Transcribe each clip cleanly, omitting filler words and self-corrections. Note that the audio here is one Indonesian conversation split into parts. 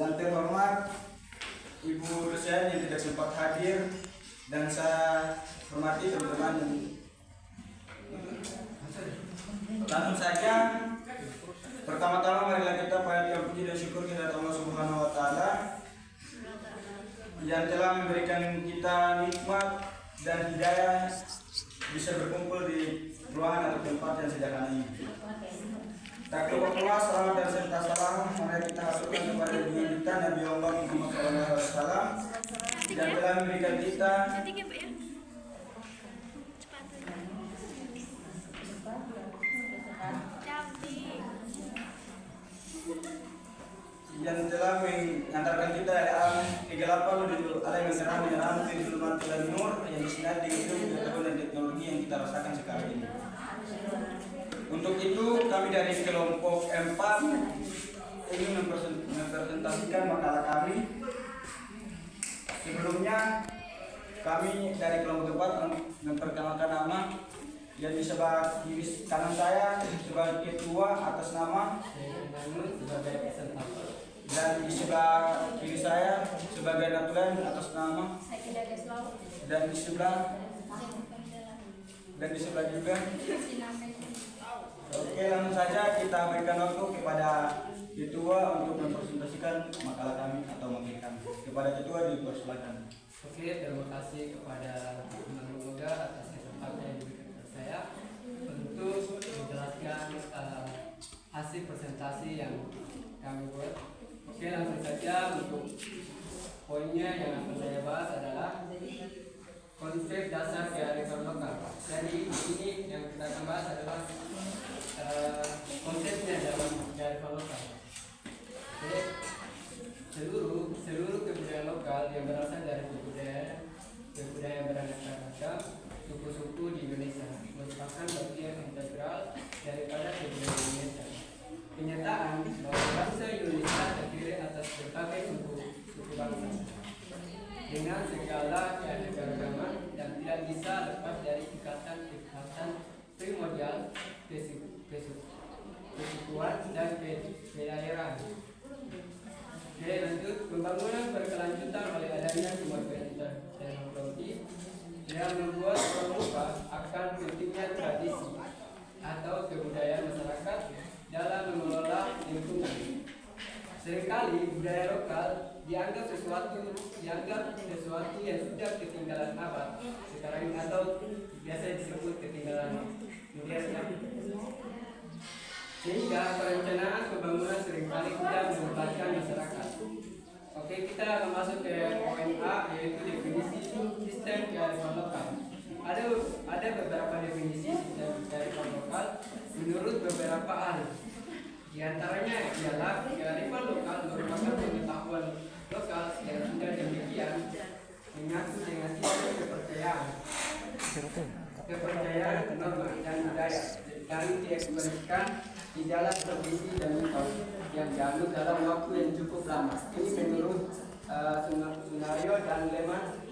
Yang terhormat Ibu dosen yang tidak sempat hadir dan saya hormati teman-teman. Langsung saja, pertama-tama marilah kita panjatkan puji dan syukur kepada Allah Subhanahu wa taala yang telah memberikan kita nikmat dan hidayah bisa berkumpul di ruangan atau tempat yang sederhana ini. Tak lupa salam dan serta salam mari kita haturkan kepada junjungan kita Nabi Allah Muhammad SAW yang telah memberikan kita yang telah mengantarkan kita dari alam kegelapan menuju alam yang terang menyerang dari zulmatul dan nur yang disinari dengan ilmu pengetahuan dan teknologi yang kita rasakan sekarang ini. Untuk itu kami dari kelompok 4 ingin mempresentasikan makalah kami. Sebelumnya kami dari kelompok 4 memperkenalkan nama yang di sebelah kiri kanan saya sebagai ketua atas nama dan di sebelah kiri saya sebagai natulen atas nama dan di sebelah juga. Oke, langsung saja kita berikan waktu kepada ketua untuk mempresentasikan makalah kami atau materi kami. Kepada ketua dipersilakan. Oke, terima kasih kepada teman-teman Yoga atas kesempatan yang diberikan kepada saya untuk menjelaskan hasil presentasi yang kami buat. Oke, langsung saja untuk poinnya yang akan saya bahas adalah konsep dasar kearifan lokal. Jadi di sini yang kita akan bahas adalah konsepnya dalam kearifan lokal. Jadi seluruh kebudayaan lokal yang berasal dari kebudayaan beraneka ragam suku-suku di Indonesia merupakan bagian integral daripada kebudayaan Indonesia. Kenyataan bahwa bangsa Indonesia terdiri atas berbagai suku bangsa dengan segala keanekaragaman dan tidak bisa lepas dari ikatan primordial kesukuan dan kedaerahan. Oke, lanjut, pembangunan berkelanjutan oleh adanya kemajuan teknologi yang membuat terlupa akan pentingnya tradisi atau kebudayaan masyarakat dalam mengelola lingkungan. Seringkali budaya lokal dianggap sesuatu yang sudah ketinggalan abad sekarang ini atau biasa disebut ketinggalan dunia. Sehingga perencanaan pembangunan seringkali tidak melibatkan masyarakat. Oke, kita akan masuk ke poin A, yaitu definisi sistem kearifan lokal. Ada beberapa definisi sistem kearifan lokal menurut beberapa ahli. Di antaranya ialah kearifan lokal merupakan pengetahuan lokal yang sudah demikian menyatu dengan sistem kepercayaan norma dan budaya yang diekspresikan di dalam tradisi dan mitos yang dianut dalam waktu yang cukup lama. Ini menurut Sunario dan Lehman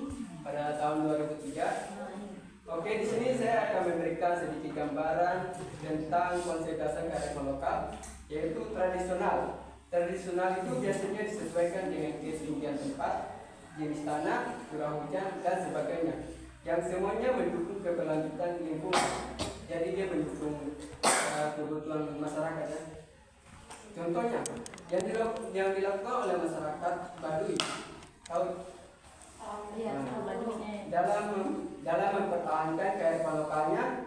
pada tahun 2003. Oke, di sini saya akan memberikan sedikit gambaran tentang konsep dasar kearifan lokal, yaitu tradisional. Tradisional itu biasanya disesuaikan dengan ketinggian tempat, jenis tanah, curah hujan, dan sebagainya, yang semuanya mendukung keberlanjutan lingkungan. Jadi dia mendukung kebutuhan masyarakat. Ya. Contohnya, yang dilakukan oleh masyarakat Baduy, dalam mempertahankan kearifan lokalnya,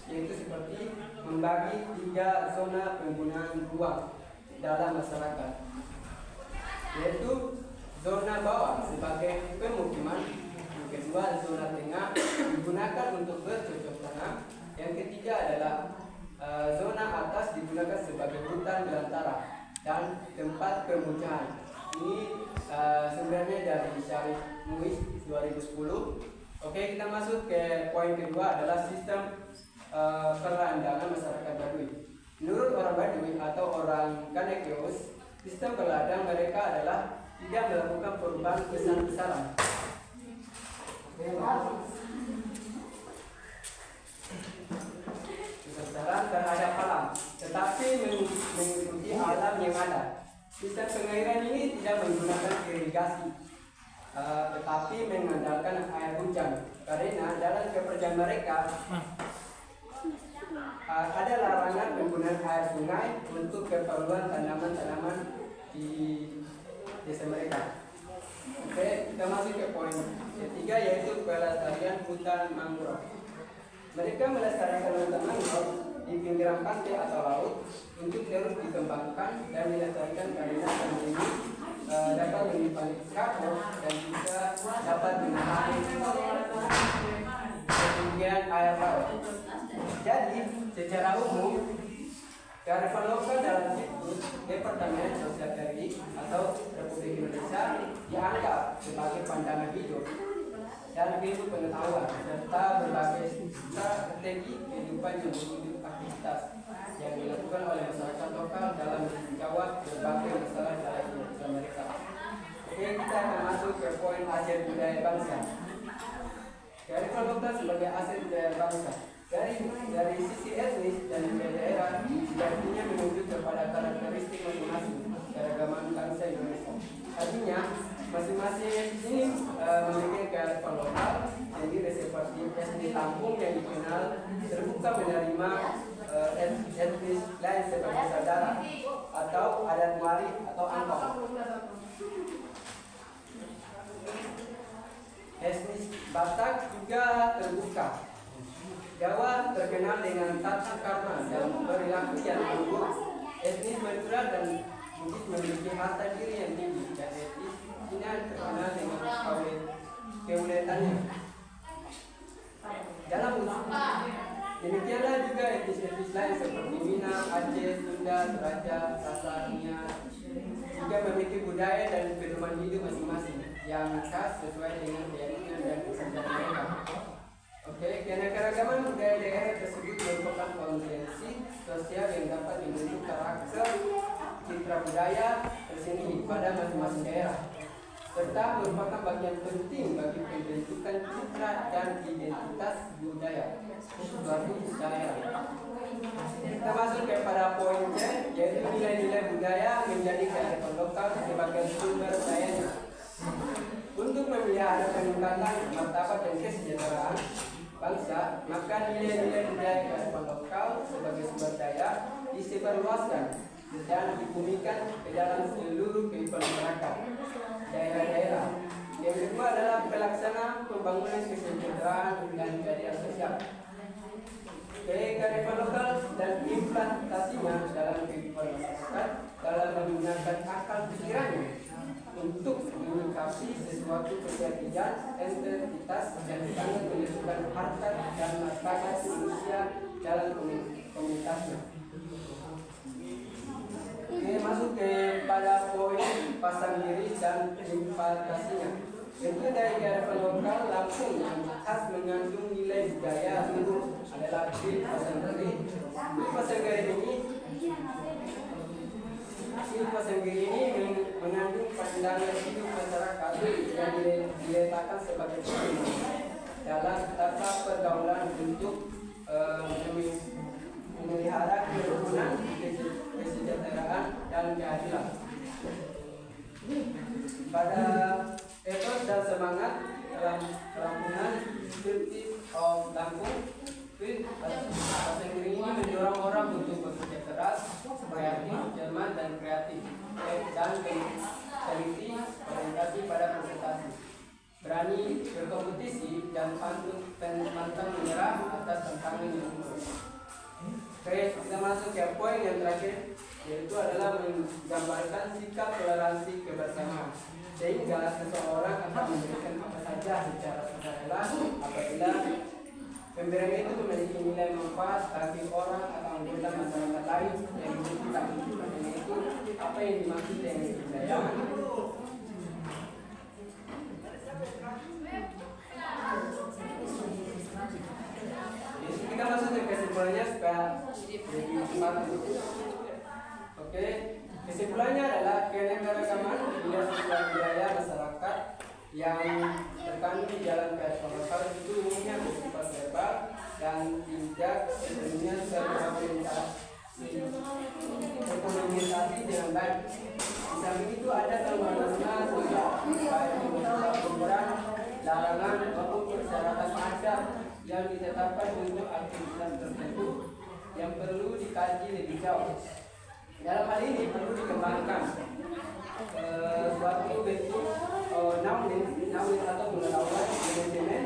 yaitu seperti membagi 3 zona penggunaan ruang dalam masyarakat, yaitu zona bawah sebagai pemukiman, yang kedua zona tengah digunakan untuk bercocok tanam, yang ketiga adalah zona atas digunakan sebagai hutan belantara dan tempat pemujahan. Ini sumbernya dari Syarif Muiz 2010. Oke, kita masuk ke poin kedua adalah sistem perlandangan masyarakat Baduy. Menurut orang Baduy atau orang Kanekeos, sistem berladang mereka adalah tidak melakukan perubahan besar-besaran. Besar terhadap alam, tetapi mengikuti alam yang ada. ada. Sistem pengairan ini tidak menggunakan irigasi, tetapi mengandalkan air hujan. Karena dalam kepercayaan mereka ada larangan penggunaan air sungai untuk keperluan tanaman-tanaman di desa mereka. Oke, kita masuk ke poin ketiga, yaitu pelestarian hutan mangrove. Mereka melestarikan hutan mangrove di pinggiran pantai atau laut untuk terus dikembangkan dan dilestarikan karena hutan ini dapat menyimpan karbon dan juga dapat menahan ketinggian air laut. Jadi, secara umum, kearifan lokal dalam situs Departemen Sosial RI atau Republik Indonesia dianggap sebagai pandangan hidup dan ilmu pengetahuan serta berbagai strategi kehidupan yang mewujud aktivitas yang dilakukan oleh masyarakat lokal dalam menjawab berbagai masalah dalam kehidupan mereka. Oke, kita akan masuk ke poin aset budaya bangsa. Kearifan lokal sebagai aset budaya bangsa. Dari sisi etnis dan daerah, artinya menunjuk kepada karakteristik masing-masing keragaman bangsa Indonesia. Artinya, masing-masing etnis ini memiliki kearifan lokal sendiri seperti etnis Lampung yang dikenal terbuka menerima etnis lain sebagai saudara, atau adat Mari atau Angkong. Etnis Batak juga terbuka. Jawa terkenal dengan tata krama dan perilaku yang lembut. Etnis Madura dan Bugis memiliki harta diri yang tinggi, dan etnis Cina terkenal dengan keuletannya dalam usaha. Demikianlah juga etnis-etnis lain seperti Minang, Aceh, Sunda, Toraja, Sasak, Nias juga memiliki budaya dan pedoman hidup masing-masing yang khas sesuai dengan keyakinan dan kesadaran mereka. Oke, keanekaragaman budaya daerah tersebut merupakan konvensi sosial yang dapat membentuk karakter citra budaya tersendiri pada masing-masing daerah, serta merupakan bagian penting bagi pembentukan citra dan identitas budaya suatu daerah. Kita masuk kepada poin C, yaitu nilai-nilai budaya menjadi kearifan lokal sebagai sumber dayanya. Untuk memelihara peningkatan martabat dan kesejahteraan bangsa, maka nilai-nilai budaya kearifan lokal sebagai sumber daya disebarluaskan dan dibumikan ke dalam seluruh kehidupan masyarakat daerah-daerah. Yang kedua adalah pelaksanaan pembangunan kesejahteraan dan keadilan sosial. Kearifan lokal dan implementasinya dalam kehidupan masyarakat dalam menggunakan akal pikirannya untuk menyikapi sesuatu kejadian entitas yang sangat menentukan harkat dan martabat manusia dalam komunitasnya. Oke, masuk kepada poin pasang diri dan implementasinya. Itu dari kearifan lokal Lampung yang khas mengandung nilai budaya luhur adalah Bil Pasang Diri. Bil Pasang Diri ini mengandung pandangan hidup masyarakat yang diletakkan sebagai prinsip dalam tata pergaulan untuk memelihara kerukunan, kesejahteraan dan keadilan. Pada etos dan semangat kerampunan Spirit of Lampung, Pasang Diri ini mendorong orang untuk bekerja keras, kreatif, cermat dan kreatif, dan teliti orientasi pada prestasi, berani berkompetisi dan pantang menyerah atas tantangan yang muncul. Oke, kita masuk ke poin yang terakhir, yaitu adalah menggambarkan sikap toleransi kebersamaan, sehingga seseorang akan memberikan apa saja secara sukarela apabila pemberian itu memiliki nilai manfaat bagi orang atau anggota masyarakat lain yang dibutuhkan. Itu apa yang dimaksud dengan kebersamaan. Jadi kita masuk ke kesimpulannya supaya lebih cepat. Oke, kesimpulannya adalah keanekaragaman nilai sosial budaya masyarakat yang terkandung di dalam kearifan lokal itu umumnya bersifat verbal dan tidak sepenuhnya terkomunikasi dengan lain. Di samping itu ada norma-norma sosial, baik di aturan, larangan maupun persyaratan adat yang ditetapkan untuk aktivitas tertentu yang perlu dikaji lebih jauh. Dalam hal ini perlu dikembangkan suatu bentuk naungan atau pengetahuan manajemen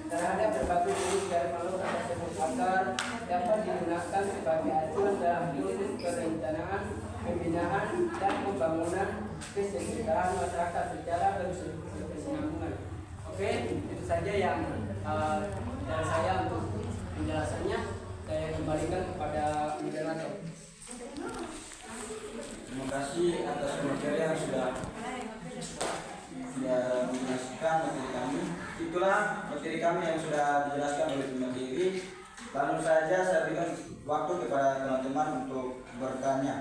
terhadap berbagai jenis dari makhluk tersebut agar dapat digunakan sebagai acuan dalam proses perencanaan, pembinaan, dan pembangunan kesejahteraan masyarakat secara berkesinambungan. Oke, itu saja yang dari saya untuk penjelasannya. Saya kembalikan kepada moderator. Terima kasih atas materi yang sudah dijelaskan materi kami. Itulah materi kami yang sudah dijelaskan oleh pemateri. Lalu saja saya berikan waktu kepada teman-teman untuk bertanya.